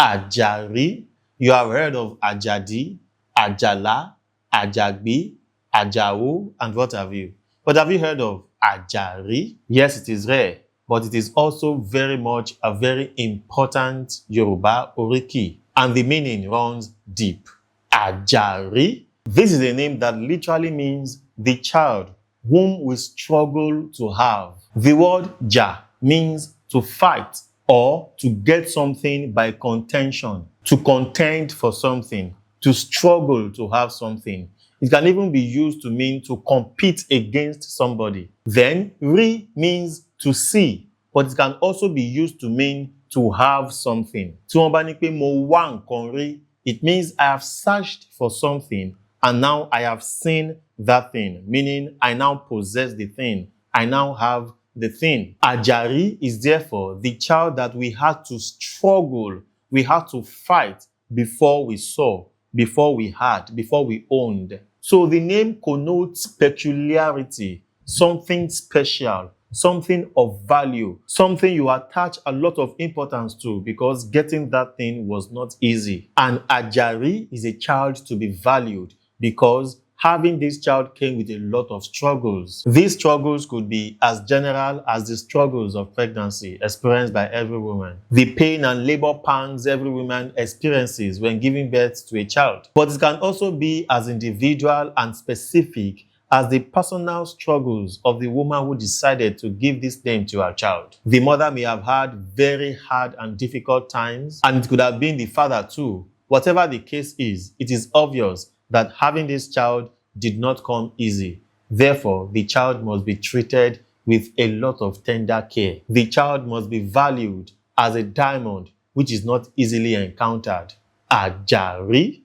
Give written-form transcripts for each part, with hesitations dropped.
Ajari. You have heard of Ajadi, Ajala, Ajagbi, Ajao, and what have you. But have you heard of Ajari? Yes, it is rare, but it is also very much a very important Yoruba Oriki, and the meaning runs deep. Ajari. This is a name that literally means the child whom we struggle to have. The word Ja means to fight or to get something by contention, to contend for something, to struggle to have something. It can even be used to mean to compete against somebody. Then, Ri means to see, but it can also be used to mean to have something. Tí wọ́n bá ní pé mo wá nǹkan rí, it means I have searched for something and now I have seen that thing, meaning I now possess the thing. I now have the thing. Ajari is therefore the child that we had to struggle, we had to fight before we saw, before we had, before we owned. So the name connotes peculiarity, something special, something of value, something you attach a lot of importance to because getting that thing was not easy. And Ajari is a child to be valued because having this child came with a lot of struggles. These struggles could be as general as the struggles of pregnancy experienced by every woman, the pain and labor pangs every woman experiences when giving birth to a child. But it can also be as individual and specific as the personal struggles of the woman who decided to give this name to her child. The mother may have had very hard and difficult times, and it could have been the father too. Whatever the case is, it is obvious that having this child did not come easy. Therefore, the child must be treated with a lot of tender care. The child must be valued as a diamond which is not easily encountered. Ajari,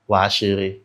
Wàá Ṣere.